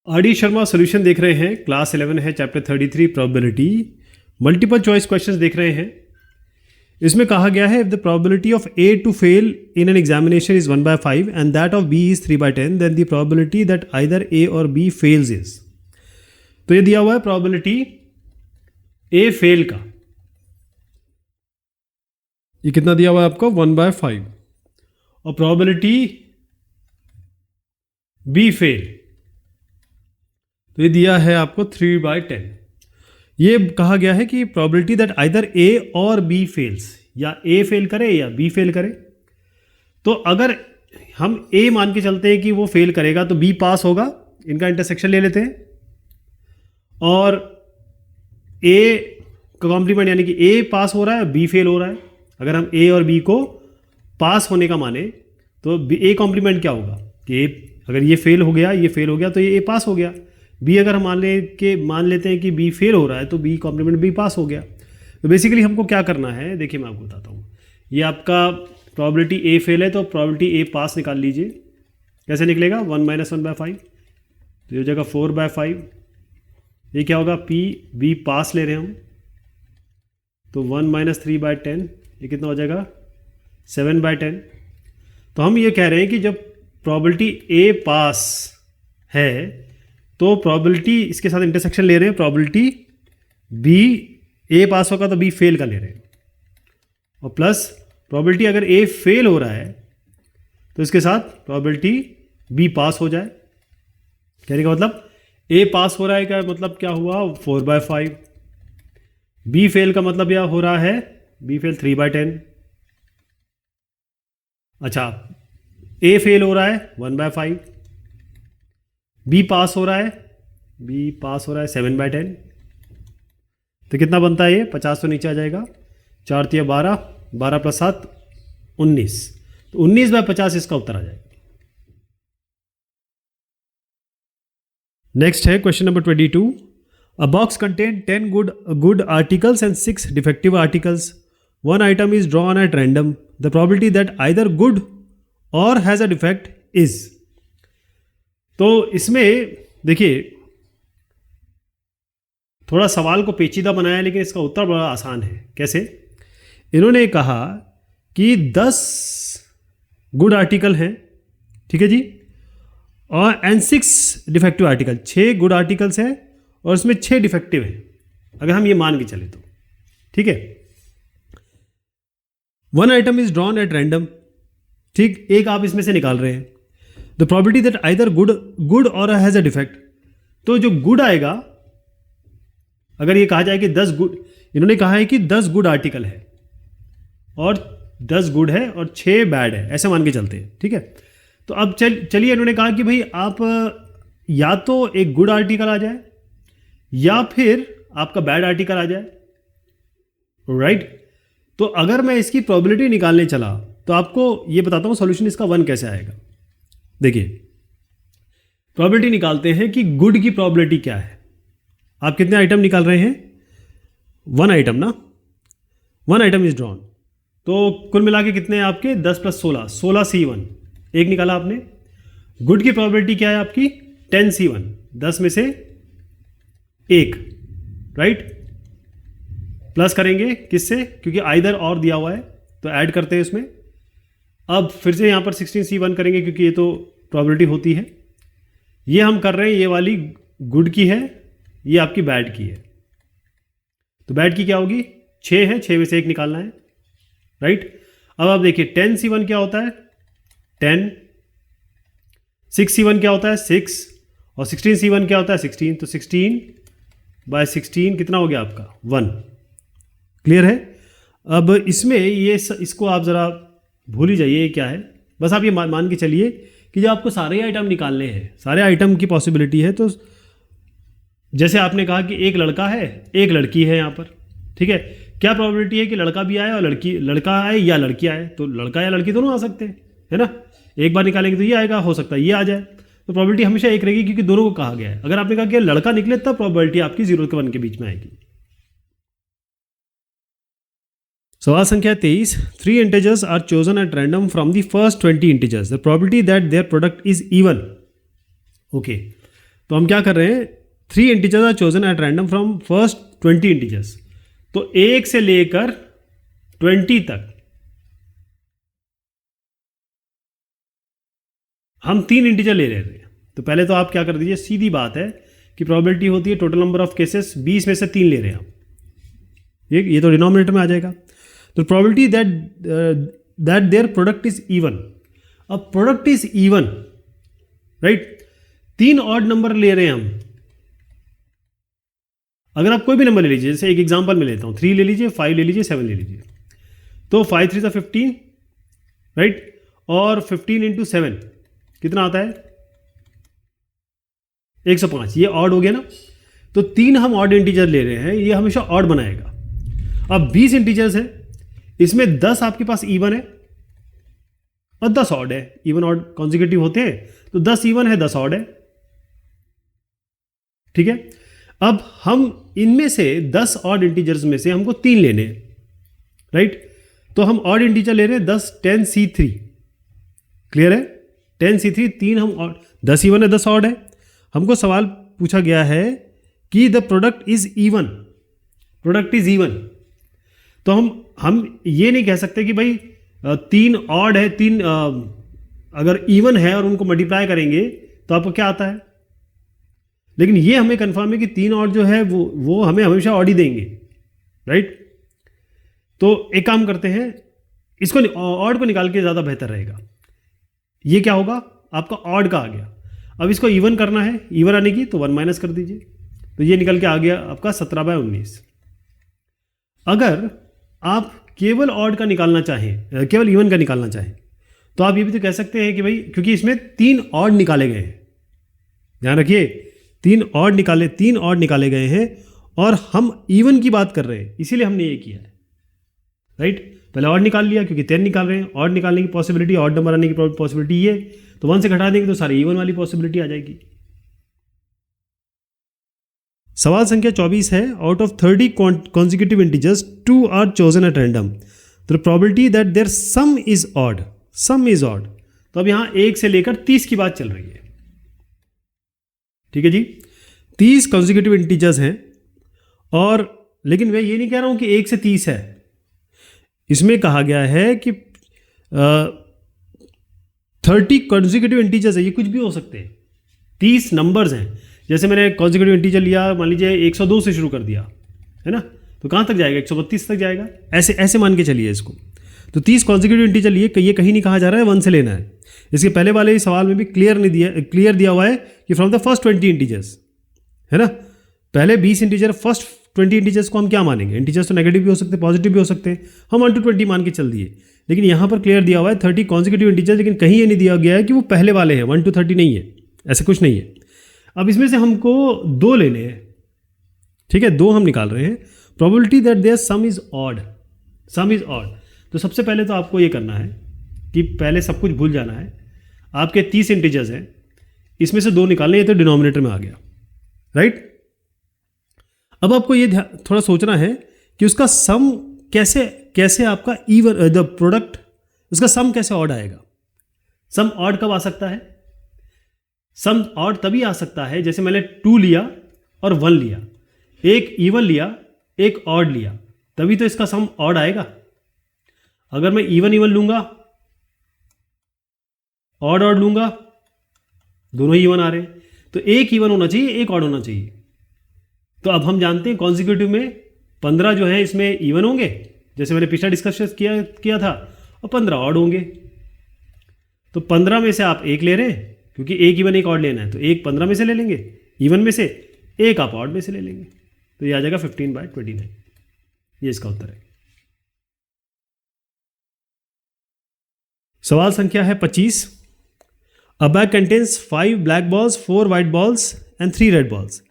R D Sharma solution देख रहे हैं। क्लास 11 है, chapter 33 probability. Multiple choice questions देख रहे हैं। इसमें कहा गया है if the probability of A to fail in an examination is 1/5 and that of B is 3/10 then the probability that either A or B fails is. तो ये दिया हुआ है प्रोबेबिलिटी ए फेल का। ये कितना दिया हुआ है आपको? 1/5। और प्रोबेबिलिटी बी फेल तो ये दिया है आपको 3/10। ये कहा गया है कि probability that either A or B fails, या ए फेल करे या बी फेल करे। तो अगर हम ए मान के चलते हैं कि वो फेल करेगा तो बी पास होगा, इनका इंटरसेक्शन ले लेते हैं। और ए का कॉम्प्लीमेंट यानी कि ए पास हो रहा है, बी फेल हो रहा है। अगर हम ए और बी को पास होने का माने तो ए कॉम्प्लीमेंट क्या होगा कि ए अगर ये फेल हो गया, ये फेल हो गया तो ये ए पास हो गया। बी अगर हम मान लेते हैं कि बी फेल हो रहा है तो बी कॉम्प्लीमेंट बी पास हो गया। तो बेसिकली हमको क्या करना है, देखिए मैं आपको बताता हूँ। ये आपका प्रोबेबिलिटी ए फेल है तो प्रोबेबिलिटी ए पास निकाल लीजिए। कैसे निकलेगा? 1 - 1/5 तो ये हो जाएगा 4/5। ये क्या होगा? पी बी पास ले रहे हैं हम तो 1 - 3/10 ये कितना हो जाएगा? 7/10। तो हम ये कह रहे हैं कि जब प्रोबेबिलिटी ए पास है तो प्रोबेबिलिटी इसके साथ इंटरसेक्शन ले रहे हैं, प्रोबेबिलिटी बी ए पास होगा तो बी फेल का ले रहे हैं, और प्लस प्रोबेबिलिटी अगर ए फेल हो रहा है तो इसके साथ प्रोबेबिलिटी बी पास हो जाए। कहने का मतलब ए पास हो रहा है, क्या मतलब क्या हुआ? 4/5। बी फेल का मतलब यह हो रहा है बी फेल 3/10। अच्छा, ए फेल हो रहा है 1/5, बी पास हो रहा है 7/10। तो कितना बनता है ये? 50 तो नीचे आ जाएगा। 4 × 12, 12 + 7 19। तो 19/50 इसका उत्तर आ जाएगा। नेक्स्ट है question number 22। A box contain 10 good articles and 6 defective articles. One item is drawn at random. The probability that either good or has a defect is। तो इसमें देखिए थोड़ा सवाल को पेचीदा बनाया, लेकिन इसका उत्तर बड़ा आसान है। कैसे? इन्होंने कहा कि 10 गुड आर्टिकल हैं, ठीक है जी, और and 6 defective article. 6 good articles हैं और इसमें 6 डिफेक्टिव हैं, अगर हम ये मान के चले तो, ठीक है। One item is drawn at random, ठीक, एक आप इसमें से निकाल रहे हैं। The probability that either good और हैज़ अ डिफेक्ट। तो जो गुड आएगा, अगर ये कहा जाए कि 10 गुड, इन्होंने कहा है कि 10 गुड आर्टिकल है और 10 गुड है और 6 बैड है, ऐसे मान के चलते हैं, ठीक है। तो अब चलिए इन्होंने कहा कि भाई आप या तो एक गुड आर्टिकल आ जाए या फिर आपका बैड आर्टिकल आ जाए, राइट। तो अगर मैं इसकी प्रोबेबिलिटी निकालने चला तो आपको ये बताता हूँ सॉल्यूशन इसका 1 कैसे आएगा। देखिए प्रोबेबिलिटी निकालते हैं कि गुड की प्रोबेबिलिटी क्या है। आप कितने आइटम निकाल रहे हैं? 1 आइटम ना, 1 आइटम इज ड्रॉन। तो कुल मिला के कितने हैं आपके? 10 + 16, 16C1 एक निकाला आपने। गुड की प्रोबेबिलिटी क्या है आपकी? 10C1, 10 में से 1, राइट। प्लस करेंगे किससे? क्योंकि आइदर और दिया हुआ है तो ऐड करते हैं इसमें। अब फिर से यहाँ पर 16C1 करेंगे क्योंकि ये तो प्रोबेबिलिटी होती है। ये हम कर रहे हैं, ये वाली गुड की है, ये आपकी बैड की है। तो बैड की क्या होगी? 6 है, 6 में से 1 निकालना है, राइट। अब आप देखिए 10C1 क्या होता है? 10। 6C1 क्या होता है? 6। और 16C1 क्या होता है? 16। तो 16/16 कितना हो गया आपका? 1। क्लियर है? अब इसमें इसको आप ज़रा भूल ही जाइए, ये क्या है। बस आप ये मान के चलिए कि जब आपको सारे आइटम निकालने हैं, सारे आइटम की पॉसिबिलिटी है, तो जैसे आपने कहा कि एक लड़का है, एक लड़की है यहाँ पर, ठीक है। क्या प्रोबेबिलिटी है कि लड़का भी आए और लड़का आए या लड़की आए? तो लड़का या लड़की दोनों आ सकते हैं, है ना। एक बार निकालेंगे तो ये आएगा, हो सकता है ये आ जाए। तो प्रोबेबिलिटी हमेशा एक रहेगी क्योंकि दोनों को कहा गया है। अगर आपने कहा कि लड़का निकले तब प्रोबेबिलिटी आपकी 0 के 1 के बीच में आएगी। सवाल संख्या 23। 3 integers are chosen at random from the first 20 integers. The probability that their product is even. Okay. तो हम क्या कर रहे हैं, 3 integers are chosen at random from first 20 integers. तो 1 से लेकर 20 तक हम 3 इंटीजर ले रहे थे। तो पहले तो आप क्या कर दीजिए, सीधी बात है कि प्रोबेबिलिटी होती है टोटल नंबर ऑफ केसेस, 20 में से 3 ले रहे हैं हम, ये तो डिनोमिनेटर में आ जाएगा। तो probability that their product is even. अब product is even, right, 3 odd number ले रहे हैं हम। अगर आप कोई भी नंबर ले लीजिए, जैसे एक एग्जांपल में लेता हूं, 3 ले लीजिए, 5 ले लीजिए, 7 ले लीजिए, तो 5 3 15, राइट, और 15 इंटू 7 कितना आता है, 105। ये ऑड हो गया ना। तो 3 हम ऑड इंटीजर ले रहे हैं, ये हमेशा ऑड बनाएगा। अब 20 इंटीजर्स है, इसमें 10 आपके पास इवन है और 10 ऑड है। इवन ऑड कॉन्जिक्यूटिव होते हैं, तो 10 इवन है, 10 ऑड है, ठीक है। अब हम इनमें से 10 ऑड इंटीजर्स में से हमको 3 लेने हैं, राइट। तो हम ऑड इंटीजर ले रहे हैं 10 10 C3, क्लियर है, 10 C3, 3 हम ऑड, 10 इवन है, 10 ऑड है। हमको सवाल पूछा गया है कि the product is even, product is even. तो हम ये नहीं कह सकते कि भाई 3 ऑड है, 3 अगर इवन है और उनको मल्टीप्लाई करेंगे तो आपको क्या आता है। लेकिन ये हमें कंफर्म है कि 3 ऑड जो है वो हमें हमेशा ऑड ही देंगे, राइट। तो एक काम करते हैं, इसको ऑड को निकाल के ज़्यादा बेहतर रहेगा। ये क्या होगा, आपका ऑड का आ गया। अब इसको इवन करना है, इवन आने की तो 1 माइनस कर दीजिए, तो ये निकल के आ गया आपका 17/19। अगर आप केवल ऑड का निकालना चाहें, केवल इवन का निकालना चाहें, तो आप ये भी तो कह सकते हैं कि भाई, क्योंकि इसमें 3 ऑड निकाले गए हैं, ध्यान रखिए, 3 ऑड निकाले गए हैं और हम इवन की बात कर रहे हैं, इसीलिए हमने ये किया है, राइट। पहले ऑड निकाल लिया क्योंकि 10 निकाल रहे हैं, ऑड निकालने की पॉसिबिलिटी, ऑड नंबर आने की पॉसिबिलिटी ये, तो 1 से घटा देंगे तो सारी इवन वाली पॉसिबिलिटी आ जाएगी। सवाल संख्या 24 है, out of 30 consecutive integers 2 are chosen at random, the probability that their sum is odd, sum is odd. तो अब यहां 1 से लेकर 30 की बात चल रही है, ठीक है जी। 30 कॉन्जिक्यूटिव इंटीजर्स हैं, और लेकिन मैं ये नहीं कह रहा हूं कि 1 से 30 है। इसमें कहा गया है कि 30 कॉन्जिक्यूटिव इंटीजर्स है, ये कुछ भी हो सकते हैं, 30 नंबर्स हैं। जैसे मैंने कॉन्जिक्यूटिव इंटीजर लिया, मान लीजिए 102 से शुरू कर दिया, है ना, तो कहाँ तक जाएगा, 132 तक जाएगा, ऐसे ऐसे मान के चलिए इसको। तो 30 कॉन्जिक्यूटिव इंटीजर लिए, ये कहीं नहीं कहा जा रहा है 1 से लेना है। इसके पहले वाले ही सवाल में भी क्लियर दिया हुआ है कि फ्रॉम द फर्स्ट 20 इंटीजर्स, है ना। पहले 20 इंटीजर, फर्स्ट 20 इंटीजर्स को हम क्या मानेंगे, इंटीजर्स तो नेगेटिव भी हो सकते हैं, पॉजिटिव भी हो सकते हैं, हम 1 to 20 मान के चल दिए। लेकिन यहाँ पर क्लियर दिया हुआ है 30 कॉन्जिक्यूटिव इंटीजर, लेकिन कहीं ये नहीं दिया गया है कि वो पहले वाले हैं, 1 to 30 नहीं है, ऐसा कुछ नहीं है। अब इसमें से हमको 2 लेने हैं, ठीक है, 2 हम निकाल रहे हैं। Probability that their sum is odd, sum is odd. तो सबसे पहले तो आपको ये करना है कि पहले सब कुछ भूल जाना है। आपके 30 इंटीजर्स हैं, इसमें से 2 निकालने, ये तो डिनोमिनेटर में आ गया, राइट। अब आपको ये थोड़ा सोचना है कि उसका सम कैसे आपका इवन, द प्रोडक्ट, उसका सम कैसे ऑड आएगा। सम ऑड कब आ सकता है, सम ऑड तभी आ सकता है जैसे मैंने 2 लिया और 1 लिया, एक इवन लिया, एक ऑड लिया, तभी तो इसका सम ऑड आएगा। अगर मैं इवन लूंगा, ऑड लूंगा, दोनों ही इवन आ रहे हैं, तो एक इवन होना चाहिए, एक ऑड होना चाहिए। तो अब हम जानते हैं कॉन्जिक्यूटिव में 15 जो है इसमें इवन होंगे, जैसे मैंने पिछला डिस्कशन किया था, और 15 ऑड होंगे। तो 15 में से आप एक ले रहे हैं, क्योंकि एक इवन एक ऑड लेना है, तो एक 15 में से ले लेंगे इवन में से, एक आप ऑड में से ले लेंगे, तो ये आ जाएगा 15/29। ये इसका उत्तर है। सवाल संख्या है 25। अ bag contains 5 black balls, 4 white balls and 3 red balls.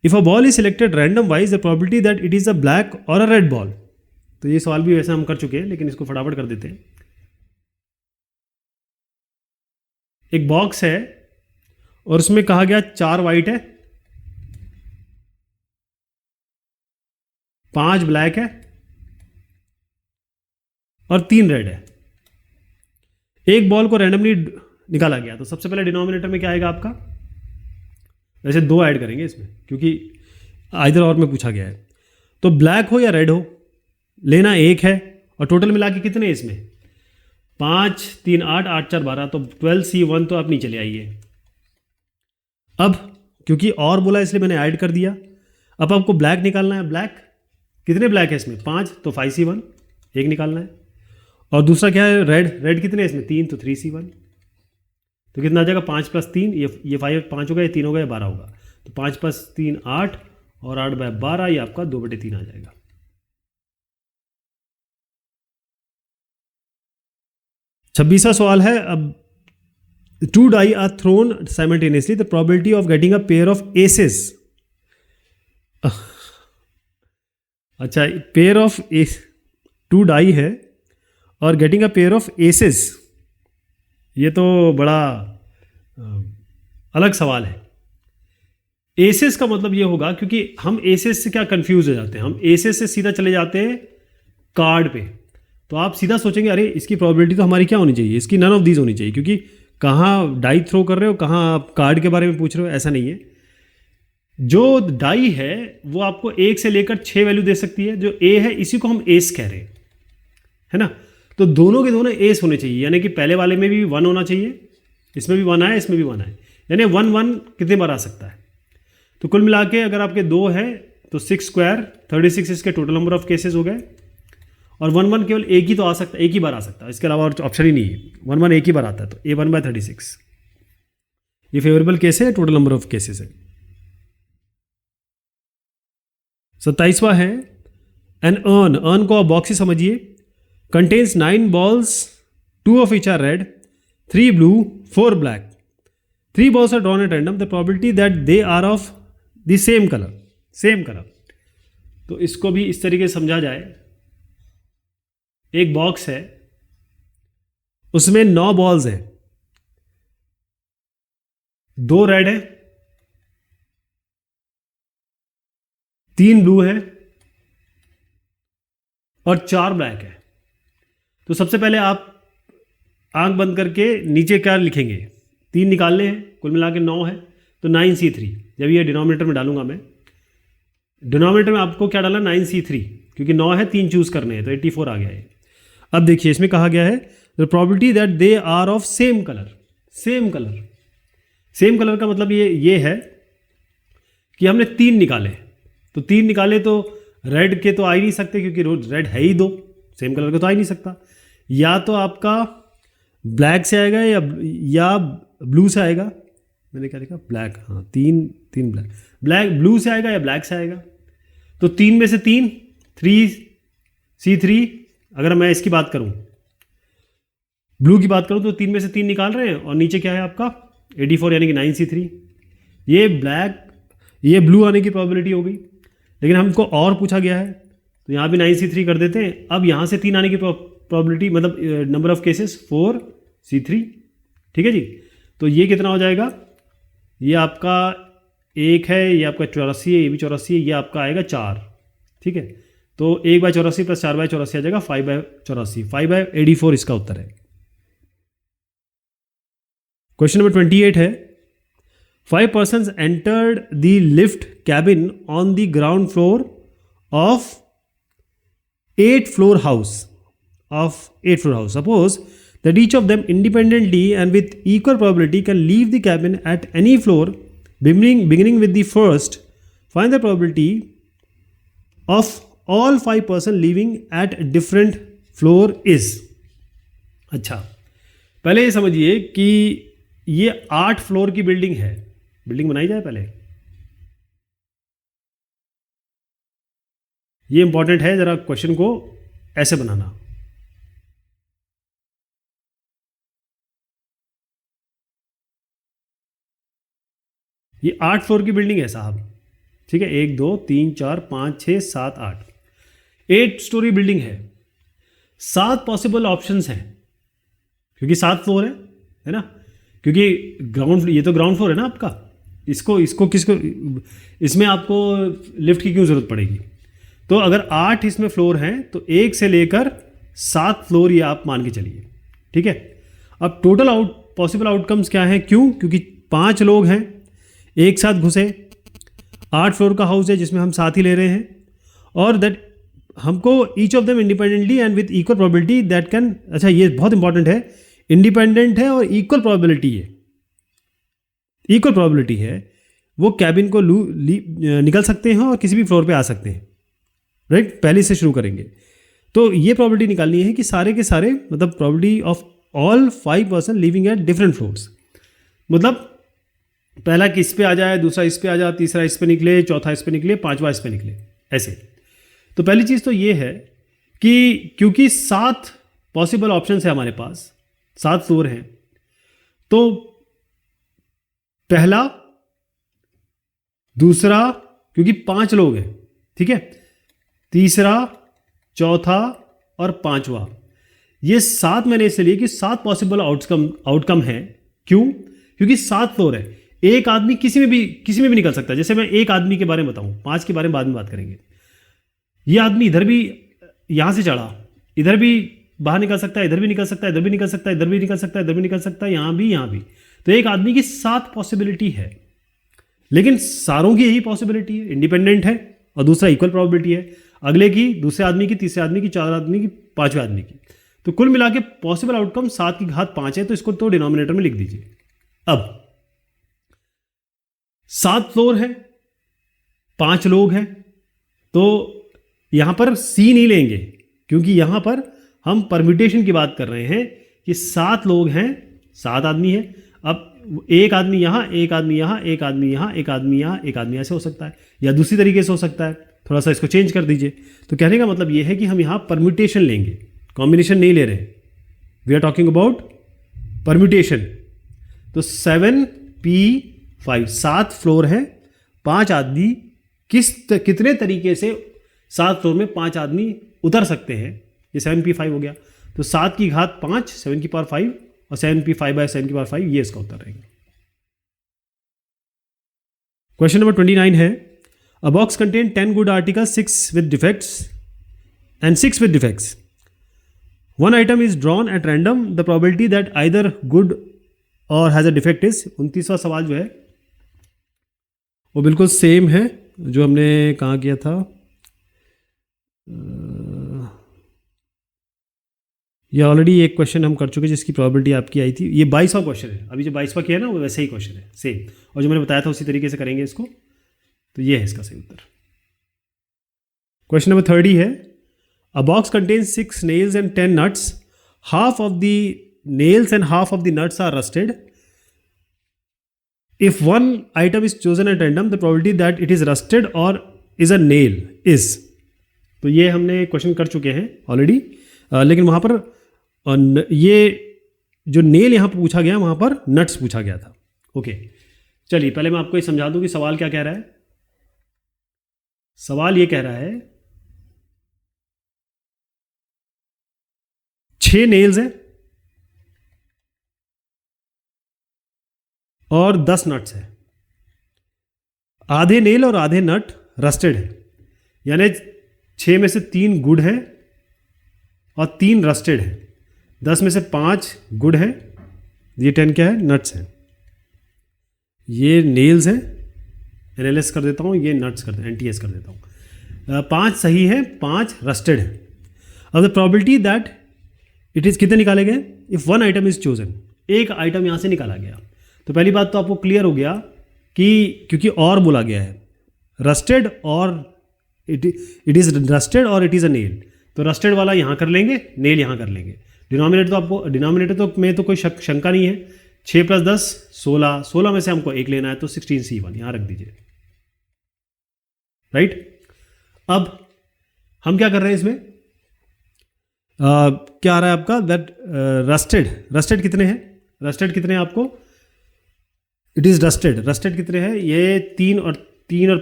If a ball is selected random wise, the probability that it is a black और अ रेड बॉल। तो ये सवाल भी वैसे हम कर चुके हैं, लेकिन इसको फटाफट कर देते हैं। एक बॉक्स है और उसमें कहा गया 4 वाइट है, 5 ब्लैक है और 3 रेड है। एक बॉल को रैंडमली निकाला गया, तो सबसे पहले डिनोमिनेटर में क्या आएगा आपका, वैसे 2 ऐड करेंगे इसमें क्योंकि आइदर और में पूछा गया है। तो ब्लैक हो या रेड हो, लेना 1 है और टोटल मिला के कितने इसमें 5 3 8 8 4 12, तो 12C1 तो आप नीचे ले आइए। अब क्योंकि और बोला इसलिए मैंने ऐड कर दिया। अब आपको ब्लैक निकालना है। ब्लैक कितने ब्लैक है इसमें 5, तो 5C1 1 निकालना है। और दूसरा क्या है रेड, रेड कितने है इसमें 3, तो 3C1। तो कितना आ जाएगा 5 + 3, ये 5 होगा, ये 3 होगा, ये 12 होगा। तो 5 + 3 8 और 8/12 ये आपका 2/3 आ जाएगा। छब्बीसवां सवाल है, अब 2 die are thrown simultaneously, the probability of getting a pair of aces। अच्छा, पेयर ऑफ एस 2 die है और getting a pair of aces, ये तो बड़ा अलग सवाल है। एसेस का मतलब ये होगा, क्योंकि हम एसेस से क्या कंफ्यूज हो जाते हैं, हम एसेस से सीधा चले जाते हैं कार्ड पे। तो आप सीधा सोचेंगे अरे इसकी प्रोबेबिलिटी तो हमारी क्या होनी चाहिए, इसकी नन ऑफ दीज होनी चाहिए, क्योंकि कहाँ डाई थ्रो कर रहे हो, कहाँ आप कार्ड के बारे में पूछ रहे हो, ऐसा नहीं है। जो डाई है वो आपको 1 से लेकर 6 वैल्यू दे सकती है। जो ए है इसी को हम एस कह रहे हैं, है ना। तो दोनों के दोनों एस होने चाहिए, यानी कि पहले वाले में भी 1 होना चाहिए, इसमें भी 1 आए, इसमें भी 1 आए, यानी 1 1 कितने बार आ सकता है। तो कुल मिला के अगर आपके 2 है तो 6 स्क्वायर 36 इसके टोटल नंबर ऑफ केसेस हो गए। और 1 1 केवल एक ही तो आ सकता है, एक ही बार आ सकता है, इसके अलावा और ऑप्शन ही नहीं है। 1 1 एक ही बार आता है, तो A1/36 ये फेवरेबल केस है, टोटल नंबर ऑफ केसेस है। 27वां है एन अर्न, अर्न को आप बॉक्स ही समझिए, contains 9 balls, 2 of which are red, 3 blue, 4 black, 3 balls are drawn at random, the probability that they are of the same color, same color। तो इसको भी इस तरीके से समझा जाए, एक बॉक्स है उसमें 9 बॉल्स हैं, 2 रेड है, 3 ब्लू है और 4 ब्लैक है। तो सबसे पहले आप आंख बंद करके नीचे क्या लिखेंगे, 3 निकालने हैं, कुल मिला के 9 है, तो 9C3। जब ये डिनोमिनेटर में डालूंगा मैं, डिनोमिनेटर में आपको क्या डाला 9C3, क्योंकि 9 है 3 चूज करने हैं, तो 84 आ गया है। अब देखिए इसमें कहा गया है the probability that they are of same colour, same colour. Same colour का मतलब ये है कि हमने 3 निकाले, तो 3 निकाले तो रेड के तो आ ही नहीं सकते, क्योंकि रेड है ही 2, सेम कलर का तो आ ही नहीं सकता। या तो आपका ब्लैक से आएगा या ब्लू से आएगा, मैंने क्या लिखा ब्लैक, हाँ 3 ब्लैक ब्लू से आएगा या ब्लैक से आएगा। तो 3 में से 3 3C3, अगर मैं इसकी बात करूं, ब्लू की बात करूं, तो 3 में से 3 निकाल रहे हैं और नीचे क्या है आपका 84, यानी कि 9C3। ये ब्लू आने की प्रोबेबिलिटी हो गई, लेकिन हमको और पूछा गया है तो यहाँ भी 9C3 कर देते हैं। अब यहाँ से 3 आने की प्रोबेबिलिटी, मतलब नंबर ऑफ केसेस 4C3, ठीक है जी। तो ये कितना हो जाएगा, ये आपका 1 है, ये आपका 84 है, ये भी 84 है, ये आपका आएगा 4, ठीक है। तो 1/84 + 4/84 आ जाएगा 5/84, 5/84 इसका उत्तर है। क्वेश्चन नंबर 28 है, 5 persons entered the lift cabin on the ground floor of 8-floor house, Suppose that each of them independently and with equal probability can leave the cabin at any floor beginning with the first. Find the probability of all 5 persons leaving at different floor is। अच्छा, पहले ये समझिए कि ये 8 floor की building है, building बनाई जाए पहले, ये इंपॉर्टेंट है, जरा क्वेश्चन को ऐसे बनाना। ये 8 फ्लोर की बिल्डिंग है साहब, ठीक है, 1 2 3 4 5 6 7 8, 8 स्टोरी बिल्डिंग है। 7 पॉसिबल ऑप्शंस हैं, क्योंकि 7 फ्लोर है ना, क्योंकि ये तो ग्राउंड फ्लोर है ना आपका, इसको किसको, इसमें आपको लिफ्ट की क्यों जरूरत पड़ेगी। तो अगर 8 इसमें फ्लोर हैं तो 1 से लेकर 7 फ्लोर ये आप मान के चलिए, ठीक है। अब टोटल पॉसिबल आउटकम्स क्या हैं, क्योंकि 5 लोग हैं, एक साथ घुसे, 8 फ्लोर का हाउस है जिसमें हम साथ ही ले रहे हैं, और दैट हमको each of them independently and with equal probability that can, अच्छा ये बहुत इंपॉर्टेंट है, इंडिपेंडेंट है और इक्वल प्रोबेबिलिटी है, इक्वल प्रोबेबिलिटी है, वो कैबिन को निकल सकते हैं और किसी भी फ्लोर पे आ सकते हैं, राइट। पहले से शुरू करेंगे, तो ये प्रोबेबिलिटी निकालनी है कि सारे के सारे, मतलब probability of all 5 person living at different floors, मतलब पहला किस पे आ जाए, दूसरा इस पे आ जाए, तीसरा इस पे निकले, चौथा इस पे निकले, पांचवा इस पे निकले, ऐसे। तो पहली चीज़ तो ये है कि क्योंकि 7 पॉसिबल ऑप्शंस है हमारे पास, 7 फ्लोर हैं, तो पहला, दूसरा, क्योंकि 5 लोग हैं, ठीक है, तीसरा, चौथा और पांचवा, ये 7 मैंने इसलिए कि 7 पॉसिबल आउटकम है। क्यों? क्योंकि 7 फ्लोर है, एक आदमी किसी में भी निकल सकता है। जैसे मैं एक आदमी के बारे में बताऊं, 5 के बारे में बाद में बात करेंगे। ये आदमी इधर भी यहां से चढ़ा, इधर भी बाहर निकल सकता है, इधर भी निकल सकता है, इधर भी निकल सकता है, इधर भी निकल सकता है, इधर भी निकल सकता है, यहां भी। तो एक आदमी की 7 पॉसिबिलिटी है, लेकिन सारों की यही पॉसिबिलिटी है, इंडिपेंडेंट है, और दूसरा इक्वल प्रोबेबिलिटी है, अगले की, दूसरे आदमी की, तीसरे आदमी की, चौथे आदमी की, पांचवें आदमी की। तो कुल मिला के पॉसिबल आउटकम 7 की घात 5 है, तो इसको तो डिनोमिनेटर में लिख दीजिए। अब 7 फ्लोर है, 5 लोग हैं, तो यहां पर सी नहीं लेंगे, क्योंकि यहां पर हम परम्यूटेशन की बात कर रहे हैं कि 7 लोग हैं, 7 आदमी है। अब एक आदमी यहां, एक आदमी यहां, एक आदमी यहां, एक आदमी यहां, एक आदमी ऐसे हो सकता है, या दूसरी तरीके से हो सकता है, थोड़ा सा इसको चेंज कर दीजिए। तो कहने का मतलब यह है कि हम यहां परम्यूटेशन लेंगे, कॉम्बिनेशन नहीं ले रहे, we are talking about permutation. तो 7p5, 7 फ्लोर है, 5 आदमी कितने तरीके से 7 फ्लोर में 5 आदमी उतर सकते हैं, ये 7p5 हो गया। तो 7 की घात 5, 7 की पावर 5, और 7p5/7 की पावर 5, ये इसका उत्तर रहेगा। क्वेश्चन नंबर 29 है, अ box contain 10 good articles, 6 with defects and 6 with defects. One item is drawn at random. The probability that either good or has a defect is, 29वां सवाल जो है वो बिल्कुल सेम है जो हमने कहाँ किया था। ये ऑलरेडी एक क्वेश्चन हम कर चुके जिसकी प्रोबेबिलिटी आपकी आई थी। ये 22वां क्वेश्चन है, अभी जो 22वां किया है ना वो वैसे ही क्वेश्चन है सेम, और जो मैंने बताया था उसी तरीके से करेंगे इसको। तो ये है इसका सही उत्तर। क्वेश्चन नंबर 30 है, a box contains 6 nails and 10 nuts. Half of the nails and half of the nuts are rusted. If one item is chosen at random, the probability that it is rusted or is a nail is. तो ये हमने question कर चुके हैं already, लेकिन वहाँ पर ये जो नेल यहाँ पर पूछा गया, वहाँ पर नट्स पूछा गया था। ओके, चलिए पहले मैं आपको ये समझा दूँ कि सवाल क्या कह रहा है। सवाल ये कह रहा है 6 नेल्स है और 10 नट्स है। आधे नेल और आधे नट रस्टेड है, यानी 6 में से 3 गुड है और 3 रस्टेड है। 10 में से 5 गुड है, ये 10 क्या है, नट्स है। ये नेल्स है, एनएलएस कर देता हूँ, ये नट्स कर देता हूँ, एनटीएस कर देता हूँ। 5 सही है, 5 रस्टेड है। अब the probability that it is कितने निकाले गए, if one item is chosen, एक आइटम यहाँ से निकाला गया। तो पहली बात तो आपको क्लियर हो गया कि क्योंकि और बोला गया है, रस्टेड और इट इज़ रस्टेड और इट इज़ अ नेल, तो रस्टेड वाला यहाँ कर लेंगे, नेल यहाँ कर लेंगे। डिनोमिनेटर तो में तो कोई शंका नहीं है। 6 + 10 16, 16 में से हमको 1 लेना है, तो 16c1 यहाँ रख दीजिए, राइट। अब हम क्या कर रहे हैं इसमें, क्या आ रहा है आपका, दैट रस्टेड कितने हैं, रस्टेड कितने हैं आपको, इट इज़ रस्टेड कितने हैं, ये 3 और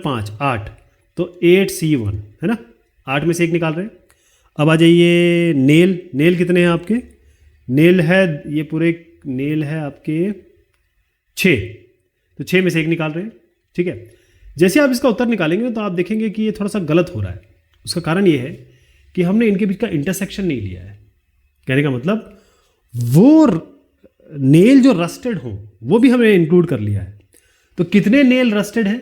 5 8, तो 8c1 है ना, 8 में से 1 निकाल रहे हैं। अब आ जाइए नेल कितने हैं आपके, नेल है, ये पूरे नेल है आपके 6, तो 6 में से 1 निकाल रहे हैं, ठीक है। जैसे आप इसका उत्तर निकालेंगे तो आप देखेंगे कि ये थोड़ा सा गलत हो रहा है। उसका कारण ये है कि हमने इनके बीच का इंटरसेक्शन नहीं लिया है। कहने का मतलब वो नेल जो रस्टेड हो वो भी हमने इंक्लूड कर लिया है। तो कितने नेल रस्टेड हैं?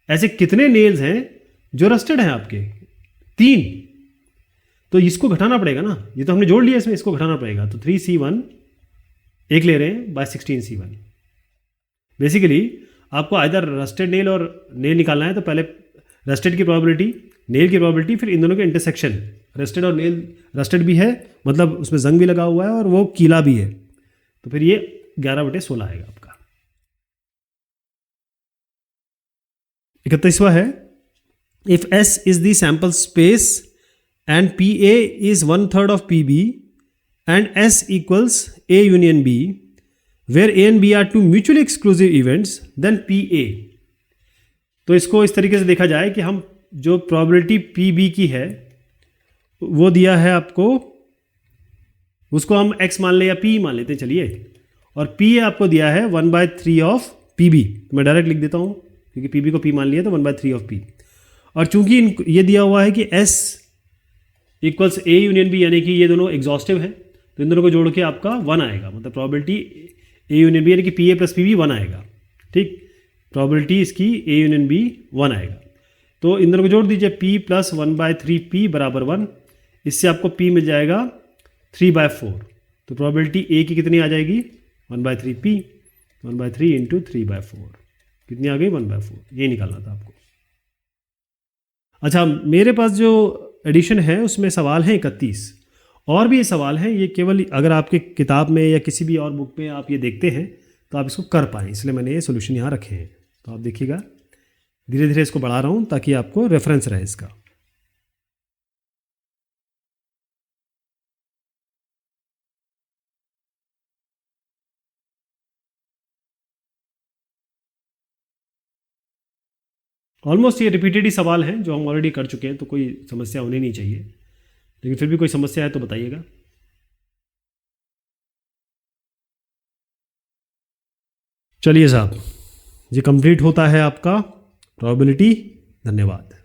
ऐसे कितने नेल्स हैं जो रस्टेड हैं आपके? 3। तो इसको घटाना पड़ेगा ना, ये तो हमने जोड़ लिया इसमें, इसको घटाना पड़ेगा। तो 3C1 एक ले रहे हैं बाय 16C1। बेसिकली आपको आइदर रस्टेड नेल और नेल निकालना है, तो पहले रस्टेड की प्रोबेबिलिटी, नेल की प्रोबेबिलिटी, फिर इन दोनों के इंटरसेक्शन। रस्टेड और नेल, रस्टेड भी है मतलब उसमें जंग भी लगा हुआ है और वो कीला भी है, तो फिर ये 11/16 आएगा आपका। 31वां है, if S is the sample space and PA is 1/3 of PB and S equals A union B where A and B are two mutually exclusive events, then PA। तो इसको इस तरीके से देखा जाए कि हम जो प्रोबेबिलिटी PB की है वो दिया है आपको, उसको हम x मान ले या p मान लेते हैं चलिए, और PA आपको दिया है 1/3 ऑफ PB। तो मैं डायरेक्ट लिख देता हूँ क्योंकि PB को p मान लिया, तो 1/3 ऑफ P। और चूंकि ये दिया हुआ है कि S equals A union B, यानी कि ये दोनों एग्जॉस्टिव है, तो इन दोनों को जोड़ के आपका 1 आएगा, मतलब प्रोबेबिलिटी A यूनियन B यानी कि PA प्लस PB 1 आएगा। ठीक, प्रोबेबिलिटी इसकी A यूनियन B 1 आएगा। तो इन दोनों को जोड़ दीजिए, P प्लस 1/3P बराबर 1। इससे आपको P मिल जाएगा 3/4। तो प्रोबेबिलिटी A की कितनी आ जाएगी? 1/3P, 1/3 इंटू 3/4 कितनी आ गई? 1/4। ये निकालना था आपको। अच्छा, मेरे पास जो एडिशन है उसमें सवाल है 31, और भी ये सवाल हैं। ये केवल अगर आपके किताब में या किसी भी और बुक में आप ये देखते हैं तो आप इसको कर पाएँ, इसलिए मैंने ये सोल्यूशन यहाँ रखे हैं। तो आप देखिएगा, धीरे धीरे इसको बढ़ा रहा हूँ ताकि आपको रेफरेंस रहे इसका। ऑलमोस्ट ये रिपीटेड ही सवाल हैं जो हम ऑलरेडी कर चुके हैं, तो कोई समस्या होनी नहीं चाहिए, लेकिन फिर भी कोई समस्या है तो बताइएगा। चलिए साहब, ये कंप्लीट होता है आपका प्रोबेबिलिटी। धन्यवाद।